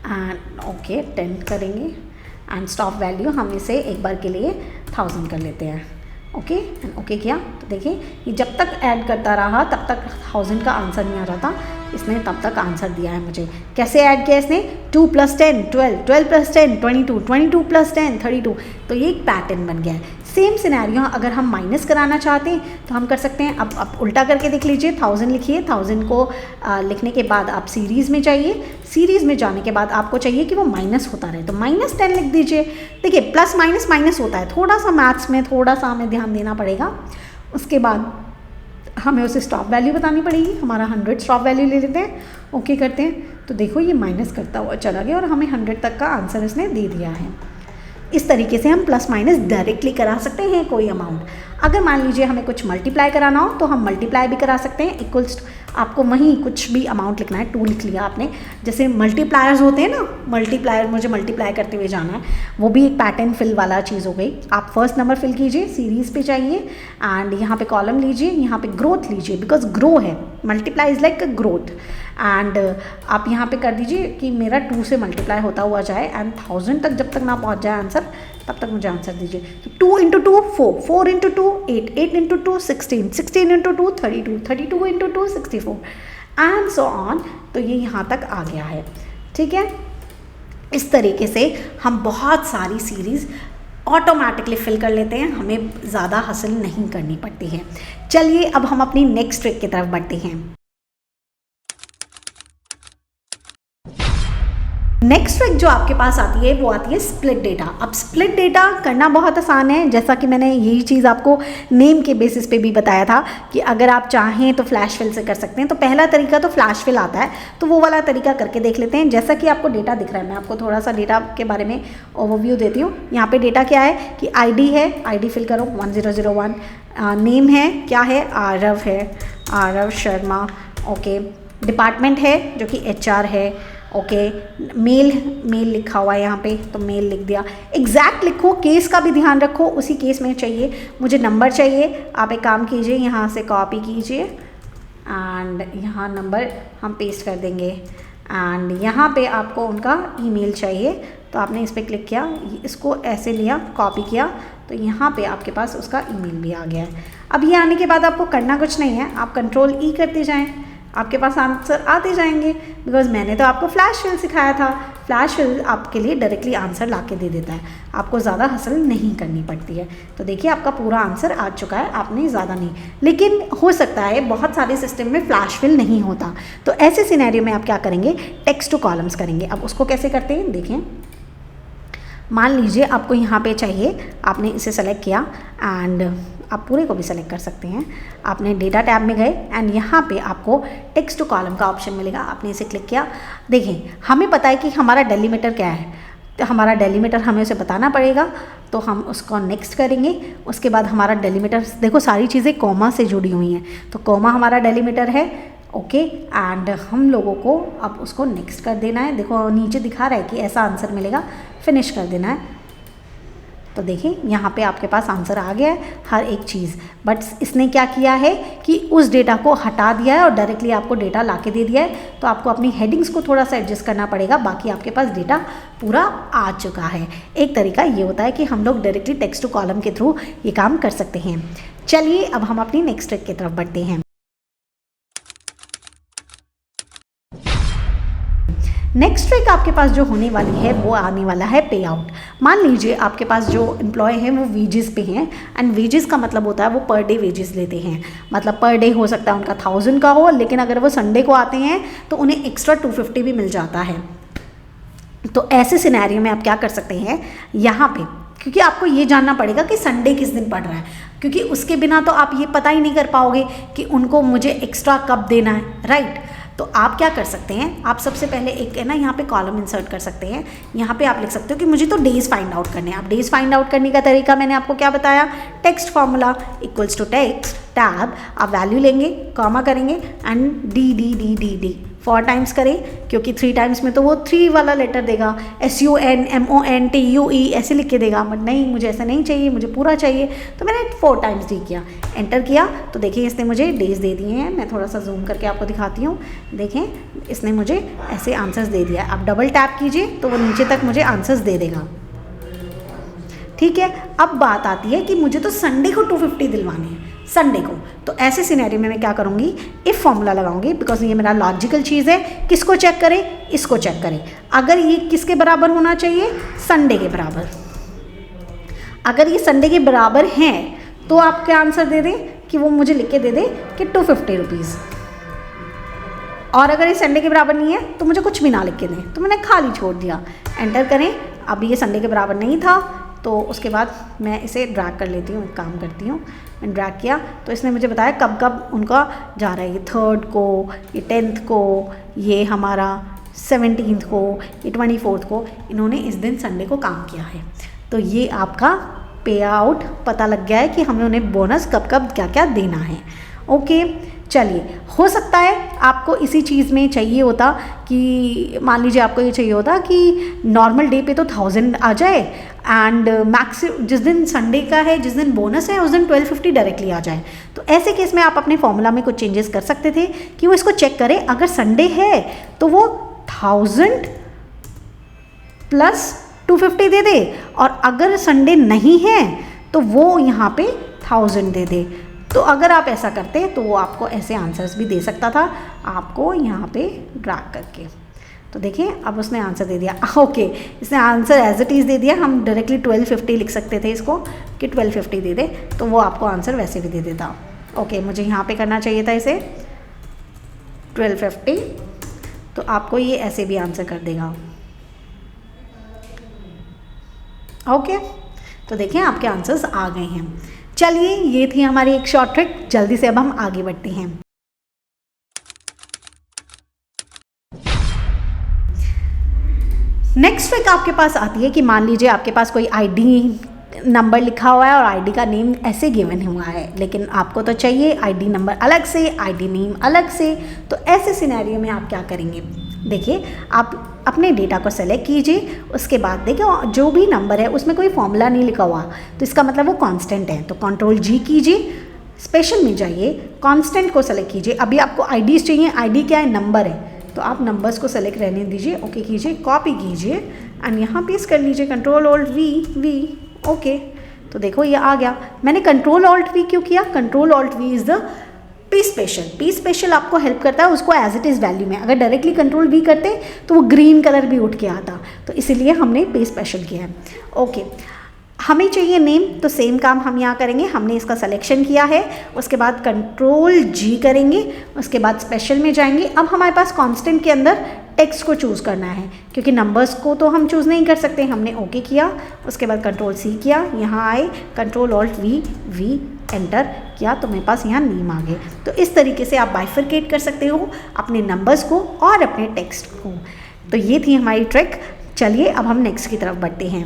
एंड ओके 10 करेंगे एंड स्टॉप वैल्यू हम इसे एक बार के लिए 1000 कर लेते हैं। ओके एंड ओके किया। तो देखिए ये जब तक ऐड करता रहा तब तक 1000 का आंसर नहीं आ रहा था, इसने तब तक आंसर दिया है मुझे। कैसे ऐड किया इसने, 2 + 10 12, 12 + 10 22, 22 + 10 32। तो ये एक पैटर्न बन गया है। सेम सिनेरियो अगर हम माइनस कराना चाहते हैं तो हम कर सकते हैं। अब उल्टा करके देख लीजिए, 1000 लिखिए। 1000 को लिखने के बाद आप सीरीज़ में जाइए। सीरीज़ में जाने के बाद आपको चाहिए कि वो माइनस होता रहे, तो -10 लिख दीजिए। देखिए प्लस माइनस माइनस होता है, थोड़ा सा मैथ्स में थोड़ा सा हमें ध्यान देना पड़ेगा। उसके बाद हमें उसे स्टॉप वैल्यू बतानी पड़ेगी। हमारा 100 स्टॉप वैल्यू ले लेते हैं, ओके करते हैं। तो देखो ये माइनस करता हुआ चला गया और हमें 100 तक का आंसर इसने दे दिया है। इस तरीके से हम प्लस माइनस डायरेक्टली करा सकते हैं कोई अमाउंट। अगर मान लीजिए हमें कुछ मल्टीप्लाई कराना हो तो हम मल्टीप्लाई भी करा सकते हैं। इक्वल्स आपको वहीं कुछ भी अमाउंट लिखना है, 2 लिख लिया आपने। जैसे मल्टीप्लायर्स होते हैं ना, मल्टीप्लायर मुझे मल्टीप्लाई करते हुए जाना है, वो भी एक पैटर्न फिल वाला चीज़ हो गई। आप फर्स्ट नंबर फिल कीजिए, सीरीज़ पे जाइए एंड यहाँ पे कॉलम लीजिए, यहाँ पे ग्रोथ लीजिए बिकॉज ग्रो है, multiply is like growth. And आप यहाँ पे कर दीजिए कि मेरा 2 से मल्टीप्लाई होता हुआ जाए एंड 1000 तक जब तक ना पहुँच जाए आंसर तब तक मुझे आंसर दीजिए। तो 2 × 2 4, 4 × 2 8, 8 × 2 16, 16 × 2 32, 32 × 2 64 एंड सो ऑन। तो ये यहाँ तक आ गया है, ठीक है। इस तरीके से हम बहुत सारी सीरीज़ ऑटोमेटिकली फिल कर लेते हैं, हमें ज़्यादा हासिल नहीं करनी पड़ती है। चलिए अब हम अपनी नेक्स्ट ट्रिक की तरफ बढ़ते हैं। नेक्स्ट ट्रिक जो आपके पास आती है वो आती है स्प्लिट डेटा। अब स्प्लिट डेटा करना बहुत आसान है, जैसा कि मैंने यही चीज़ आपको नेम के बेसिस पे भी बताया था कि अगर आप चाहें तो फ्लैश फिल से कर सकते हैं। तो पहला तरीका तो फ्लैश फिल आता है, तो वो वाला तरीका करके देख लेते हैं। जैसा कि आपको डेटा दिख रहा है, मैं आपको थोड़ा सा डेटा के बारे में ओवरव्यू देती हूँ। यहाँ पर डेटा क्या है कि ID है, ID फिल करो 1001। नेम है, क्या है, आरव है, आरव शर्मा। ओके, डिपार्टमेंट है जो कि HR है। ओके, मेल लिखा हुआ है यहाँ पे, तो मेल लिख दिया। एग्जैक्ट लिखो, केस का भी ध्यान रखो, उसी केस में चाहिए। मुझे नंबर चाहिए, आप एक काम कीजिए, यहाँ से कॉपी कीजिए एंड यहाँ नंबर हम पेस्ट कर देंगे एंड यहाँ पे आपको उनका ईमेल चाहिए, तो आपने इस पर क्लिक किया, इसको ऐसे लिया, कॉपी किया, तो यहाँ पे आपके पास उसका ईमेल भी आ गया है। अब ये आने के बाद आपको करना कुछ नहीं है, आप कंट्रोल ई करते जाएं, आपके पास आंसर आते जाएंगे। बिकॉज मैंने तो आपको फ्लैश फिल सिखाया था, फ्लैश फिल आपके लिए डायरेक्टली आंसर ला के दे देता है, आपको ज़्यादा हसल नहीं करनी पड़ती है। तो देखिए आपका पूरा आंसर आ चुका है, आपने ज़्यादा नहीं, लेकिन हो सकता है बहुत सारे सिस्टम में फ्लैश फिल नहीं होता, तो ऐसे सिनेरियो में आप क्या करेंगे, टेक्स्ट टू कॉलम्स करेंगे। अब उसको कैसे करते हैं देखें। मान लीजिए आपको यहाँ पे चाहिए, आपने इसे सेलेक्ट किया एंड आप पूरे को भी सेलेक्ट कर सकते हैं। आपने डेटा टैब में गए एंड यहाँ पे आपको टेक्स्ट टू कॉलम का ऑप्शन मिलेगा, आपने इसे क्लिक किया। देखें हमें पता है कि हमारा डेलीमीटर क्या है, तो हमारा डेलीमीटर हमें उसे बताना पड़ेगा, तो हम उसको नेक्स्ट करेंगे। उसके बाद हमारा डेलीमीटर, देखो सारी चीज़ें कॉमा से जुड़ी हुई हैं, तो कॉमा हमारा डेलीमीटर है, ओके। एंड हम लोगों को अब उसको नेक्स्ट कर देना है। देखो नीचे दिखा रहा है कि ऐसा आंसर मिलेगा, फिनिश कर देना है। तो देखिए यहाँ पे आपके पास आंसर आ गया है हर एक चीज़, बट इसने क्या किया है कि उस डेटा को हटा दिया है और डायरेक्टली आपको डेटा ला के दे दिया है। तो आपको अपनी हेडिंग्स को थोड़ा सा एडजस्ट करना पड़ेगा, बाकी आपके पास डेटा पूरा आ चुका है। एक तरीका ये होता है कि हम लोग डायरेक्टली टेक्स्ट टू कॉलम के थ्रू ये काम कर सकते हैं। चलिए अब हम अपनी नेक्स्ट ट्रिक की तरफ बढ़ते हैं। नेक्स्ट ट्रिक आपके पास जो होने वाली है वो आने वाला है पे आउट। मान लीजिए आपके पास जो एम्प्लॉय हैं वो वेजेस पे हैं, एंड वेजेस का मतलब होता है वो पर डे वेजेस लेते हैं, मतलब पर डे हो सकता है उनका 1000 का हो, लेकिन अगर वो संडे को आते हैं तो उन्हें एक्स्ट्रा 250 भी मिल जाता है। तो ऐसे सिनेरियो में आप क्या कर सकते हैं यहाँ पे, क्योंकि आपको ये जानना पड़ेगा कि संडे किस दिन पड़ रहा है, क्योंकि उसके बिना तो आप ये पता ही नहीं कर पाओगे कि उनको मुझे एक्स्ट्रा कब देना है, राइट। तो आप क्या कर सकते हैं, आप सबसे पहले एक है ना यहाँ पे कॉलम इंसर्ट कर सकते हैं। यहाँ पे आप लिख सकते हो कि मुझे तो डेज फाइंड आउट करने हैं। आप डेज फाइंड आउट करने का तरीका मैंने आपको क्या बताया, text formula equals to text tab, आप वैल्यू लेंगे, कॉमा करेंगे and D D D D D 4 times करें, क्योंकि 3 टाइम्स में तो वो 3 वाला लेटर देगा, SUNMONTUE ऐसे लिख के देगा, बट नहीं मुझे ऐसा नहीं चाहिए, मुझे पूरा चाहिए। तो मैंने 4 टाइम्स डी किया, एंटर किया, तो देखिए इसने मुझे डेज दे दिए हैं। मैं थोड़ा सा जूम करके आपको दिखाती हूँ, देखें इसने मुझे ऐसे आंसर्स दे दिया। आप डबल टैप कीजिए तो वो नीचे तक मुझे आंसर्स दे देगा, ठीक है। अब बात आती है कि मुझे तो संडे को 250 दिलवाने हैं, संडे को। तो ऐसे सिनेरियो में मैं क्या करूँगी, इफ़ फॉर्मूला लगाऊंगी, बिकॉज ये मेरा लॉजिकल चीज़ है। किसको चेक करें, इसको चेक करें। अगर ये किसके बराबर होना चाहिए, संडे के बराबर। अगर ये संडे के बराबर हैं तो आप क्या आंसर दे दें कि वो मुझे लिख के दे दें कि 250 रुपीज़। और अगर ये संडे के बराबर नहीं है तो मुझे कुछ भी ना लिख के दें, तो मैंने खाली छोड़ दिया, एंटर करें। अब ये संडे के बराबर नहीं था, तो उसके बाद मैं इसे ड्रैग कर लेती हूँ, एक काम करती हूँ, मैंने ड्रैग किया तो इसने मुझे बताया कब कब उनका जा रहा है। ये 3rd को, ये 10th को, ये हमारा 17th को, ये 24th को, इन्होंने इस दिन संडे को काम किया है। तो ये आपका पे आउट पता लग गया है कि हमें उन्हें बोनस कब कब क्या क्या देना है, ओके। चलिए, हो सकता है आपको इसी चीज़ में चाहिए होता कि मान लीजिए आपको ये चाहिए होता कि नॉर्मल डे पे तो 1000 आ जाए, एंड मैक्स जिस दिन संडे का है, जिस दिन बोनस है, उस दिन 1250 डायरेक्टली आ जाए। तो ऐसे केस में आप अपने फॉर्मूला में कुछ चेंजेस कर सकते थे कि वो इसको चेक करें। अगर संडे है तो वो 1000 प्लस 250 दे दे, और अगर संडे नहीं है तो वो यहाँ पे 1000 दे दे। तो अगर आप ऐसा करते तो वो आपको ऐसे आंसर्स भी दे सकता था, आपको यहाँ पे ड्रैग करके। तो देखिए अब उसने आंसर दे दिया, ओके, इसने आंसर एज इट इज़ दे दिया। हम डायरेक्टली 1250 लिख सकते थे इसको कि 1250 दे दे, तो वो आपको आंसर वैसे भी दे देता। ओके, मुझे यहाँ पे करना चाहिए था इसे 1250, तो आपको ये ऐसे भी आंसर कर देगा, ओके। तो देखिए आपके आंसर्स आ गए हैं। चलिए, ये थी हमारी एक शॉर्ट ट्रिक। जल्दी से अब हम आगे बढ़ते हैं। नेक्स्ट ट्रिक आपके पास आती है कि मान लीजिए आपके पास कोई आईडी नंबर लिखा हुआ है और आईडी का नेम ऐसे गिवन हुआ है, लेकिन आपको तो चाहिए आईडी नंबर अलग से, आईडी नेम अलग से। तो ऐसे सिनेरियो में आप क्या करेंगे, देखिए आप अपने डेटा को सेलेक्ट कीजिए, उसके बाद देखिए जो भी नंबर है उसमें कोई फॉर्मूला नहीं लिखा हुआ, तो इसका मतलब वो कांस्टेंट है। तो Ctrl+G कीजिए, स्पेशल में जाइए, कांस्टेंट को सेलेक्ट कीजिए। अभी आपको आईडीज़ चाहिए, आईडी क्या है, नंबर है, तो आप नंबर्स को सेलेक्ट रहने दीजिए, ओके कीजिए, कॉपी कीजिए एंड यहाँ पेस्ट कर लीजिए, कंट्रोल ऑल्ट वी, ओके। तो देखो ये आ गया। मैंने कंट्रोल ऑल्ट वी क्यों किया? Control alt V is the P special आपको हेल्प करता है उसको एज इट इज़ वैल्यू में। अगर डायरेक्टली कंट्रोल वी करते तो वो ग्रीन कलर भी उठ के आता, तो इसीलिए हमने पी स्पेशल किया है, ओके। हमें चाहिए नेम, तो सेम काम हम यहाँ करेंगे। हमने इसका सिलेक्शन किया है, उसके बाद कंट्रोल जी करेंगे, उसके बाद स्पेशल में जाएंगे। अब हमारे पास कांस्टेंट के अंदर टेक्स्ट को चूज़ करना है, क्योंकि नंबर्स को तो हम चूज़ नहीं कर सकते। हमने ओके किया, उसके बाद कंट्रोल सी किया, यहाँ आए, कंट्रोल ऑल्ट वी एंटर किया, तो मेरे पास यहाँ नेम आ गए। तो इस तरीके से आप बाइफरकेट कर सकते हो अपने नंबर्स को और अपने टेक्स्ट को। तो ये थी हमारी ट्रिक। चलिए अब हम नेक्स्ट की तरफ बढ़ते हैं।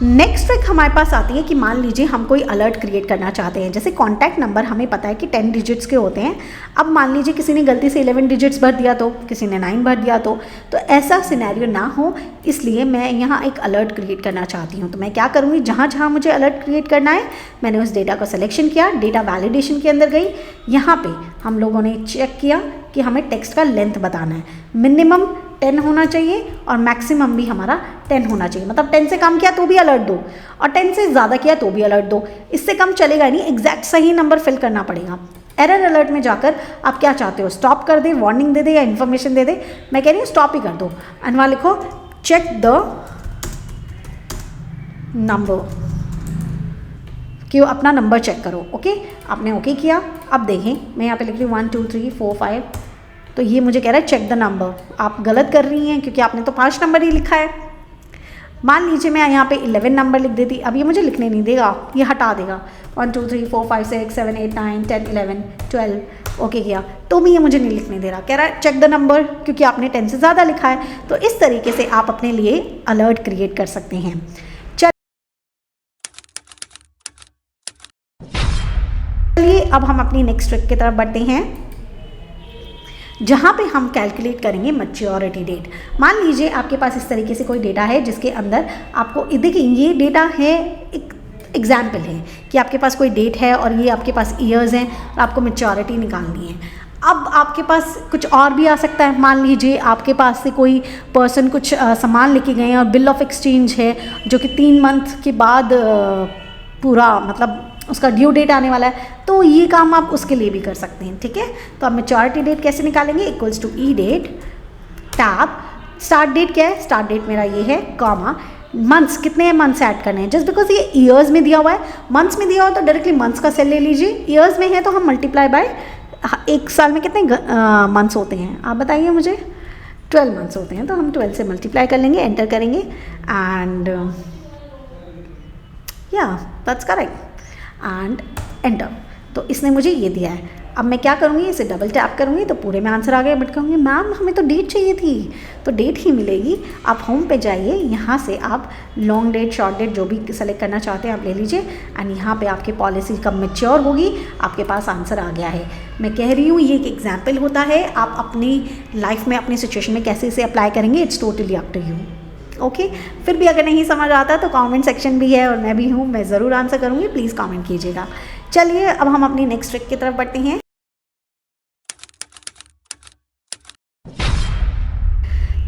नेक्स्ट ट्रिक हमारे पास आती है कि मान लीजिए हम कोई अलर्ट क्रिएट करना चाहते हैं। जैसे कॉन्टैक्ट नंबर हमें पता है कि 10 डिजिट्स के होते हैं। अब मान लीजिए किसी ने गलती से 11 डिजिट्स भर दिया, तो किसी ने 9 भर दिया, तो ऐसा सिनेरियो ना हो, इसलिए मैं यहाँ एक अलर्ट क्रिएट करना चाहती हूँ। तो मैं क्या करूँगी, जहाँ जहाँ मुझे अलर्ट क्रिएट करना है मैंने उस डेटा को सिलेक्शन किया, डेटा वैलिडेशन के अंदर गई। यहाँ पर हम लोगों ने चेक किया कि हमें टेक्स्ट का लेंथ बताना है। मिनिमम 10 होना चाहिए और मैक्सिमम भी हमारा 10 होना चाहिए। मतलब 10 से कम किया तो भी अलर्ट दो और 10 से ज़्यादा किया तो भी अलर्ट दो। इससे कम चलेगा नहीं, एग्जैक्ट सही नंबर फिल करना पड़ेगा। एरर अलर्ट में जाकर आप क्या चाहते हो, स्टॉप कर दे, वार्निंग दे दे या इन्फॉर्मेशन दे दे? मैं कह रही हूँ स्टॉप ही कर दो। एंड वहाँ लिखो चेक द नंबर, कि अपना नंबर चेक करो, ओके। आपने ओके किया। अब देखें मैं यहाँ पे लिख रही हूँ 1 2 3 4 5, तो ये मुझे कह रहा है चेक द नंबर। आप गलत कर रही हैं क्योंकि आपने तो 5 नंबर ही लिखा है। मान लीजिए मैं यहाँ पे 11 नंबर लिख देती, अब ये मुझे लिखने नहीं देगा, ये हटा देगा। 1 2 3 4 5 6 7 8 9 10 11 12 ओके किया, तो भी ये मुझे नहीं लिखने दे रहा। कह रहा है चेक द नंबर, क्योंकि आपने 10 से ज़्यादा लिखा है। तो इस तरीके से आप अपने लिए अलर्ट क्रिएट कर सकते हैं। चलिए अब हम अपनी नेक्स्ट ट्रिक की तरफ बढ़ते हैं, जहाँ पे हम कैलकुलेट करेंगे मैच्योरिटी डेट। मान लीजिए आपके पास इस तरीके से कोई डेटा है जिसके अंदर आपको, देखिए ये डेटा है, एक एग्जाम्पल है कि आपके पास कोई डेट है और ये आपके पास ईयर्स हैं और आपको मैच्योरिटी निकालनी है। अब आपके पास कुछ और भी आ सकता है। मान लीजिए आपके पास से कोई पर्सन कुछ सामान लेके गए हैं और बिल ऑफ एक्सचेंज है जो कि 3 मंथ के बाद पूरा मतलब उसका ड्यू डेट आने वाला है, तो ये काम आप उसके लिए भी कर सकते हैं, ठीक है। तो आप मैच्योरिटी डेट कैसे निकालेंगे, equals to E date tab, start date क्या है, स्टार्ट डेट मेरा ये है, कॉमा, मंथ्स कितने मंथ्स ऐड करने हैं। जस्ट बिकॉज ये ईयर्स में दिया हुआ है, मंथ्स में दिया हुआ है तो डायरेक्टली मंथ्स का सेल ले लीजिए। ईयर्स में है तो हम मल्टीप्लाई बाय, एक साल में कितने मंथ्स होते हैं आप बताइए मुझे, 12 मंथ्स होते हैं, तो हम 12 से मल्टीप्लाई कर लेंगे, एंटर करेंगे एंड या दैट्स करेक्ट एंड एंटर। तो इसने मुझे ये दिया है। अब मैं क्या करूँगी, इसे डबल टैप करूँगी तो पूरे में आंसर आ गया। बट कहूँगी मैम हमें तो डेट चाहिए थी, तो डेट ही मिलेगी। आप होम पे जाइए, यहाँ से आप लॉन्ग डेट शॉर्ट डेट जो भी सेलेक्ट करना चाहते हैं आप ले लीजिए एंड यहाँ पे आपकी पॉलिसी कब मैच्योर होगी आपके पास आंसर आ गया है। मैं कह रही हूँ ये एक एग्जाम्पल होता है, आप अपनी लाइफ में अपनी सिचुएशन में कैसे इसे अप्लाई करेंगे, it's totally up to you, okay. फिर भी अगर नहीं समझ आता तो कमेंट सेक्शन भी है और मैं भी हूँ, मैं ज़रूर आंसर करूँगी, प्लीज़ कमेंट कीजिएगा। चलिए अब हम अपनी नेक्स्ट ट्रिक की तरफ बढ़ते हैं।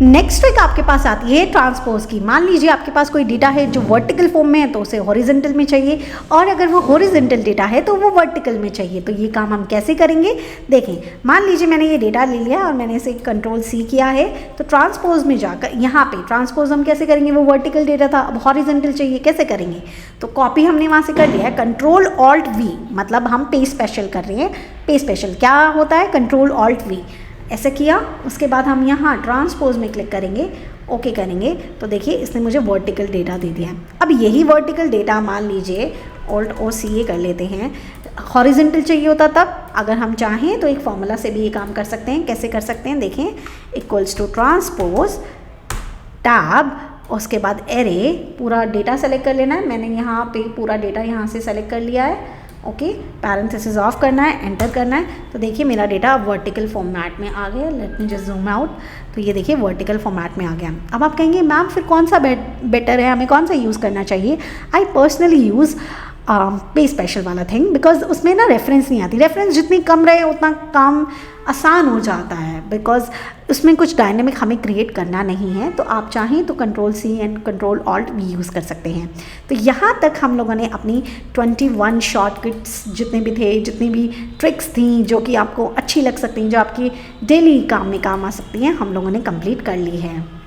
नेक्स्ट ट्रिक आपके पास आती है ट्रांसपोज की। मान लीजिए आपके पास कोई डेटा है जो वर्टिकल फॉर्म में है तो उसे हॉरिजॉन्टल में चाहिए, और अगर वो हॉरिजॉन्टल डेटा है तो वो वर्टिकल में चाहिए। तो ये काम हम कैसे करेंगे, देखें। मान लीजिए मैंने ये डेटा ले लिया और मैंने इसे कंट्रोल सी किया है, तो ट्रांसपोज में जाकर यहाँ पे ट्रांसपोज हम कैसे करेंगे, वो वर्टिकल डेटा था, अब हॉरिजॉन्टल चाहिए, कैसे करेंगे। तो कॉपी हमने वहाँ से कर दिया है, कंट्रोल ऑल्ट वी, मतलब हम पे स्पेशल कर रहे हैं। पे स्पेशल क्या होता है, कंट्रोल ऑल्ट वी, ऐसे किया। उसके बाद हम यहाँ ट्रांसपोज में क्लिक करेंगे, ओके करेंगे, तो देखिए इसने मुझे वर्टिकल डेटा दे दिया है। अब यही वर्टिकल डेटा मान लीजिए ऑल्ट ओ सी ए कर लेते हैं, हॉरिजॉन्टल चाहिए होता तब, अगर हम चाहें तो एक फॉर्मूला से भी ये काम कर सकते हैं। कैसे कर सकते हैं, देखें, इक्वल्स टू ट्रांसपोज टैब, उसके बाद एरे, पूरा डेटा सेलेक्ट कर लेना है। मैंने यहाँ पे पूरा डेटा यहाँ से सेलेक्ट कर लिया है, ओके। पैरेंथेसिस ऑफ करना है, एंटर करना है, तो देखिए मेरा डेटा वर्टिकल फॉर्मेट में आ गया। Let me just zoom out, तो ये देखिए वर्टिकल फॉर्मेट में आ गया। अब आप कहेंगे मैम फिर कौन सा बेटर है, हमें कौन सा यूज़ करना चाहिए। आई पर्सनली यूज़ पे स्पेशल वाला थिंग, बिकॉज उसमें ना रेफरेंस नहीं आती। रेफरेंस जितनी कम रहे उतना काम आसान हो जाता है, बिकॉज उसमें कुछ डायनेमिक हमें क्रिएट करना नहीं है। तो आप चाहें तो Ctrl+C एंड Ctrl+Alt भी यूज़ कर सकते हैं। तो यहाँ तक हम लोगों ने अपनी 21 शॉर्टकट्स जितने भी थे, जितनी भी ट्रिक्स थी जो कि आपको अच्छी लग सकती हैं, जो आपकी डेली काम में काम आ सकती हैं, हम लोगों ने कंप्लीट कर ली है।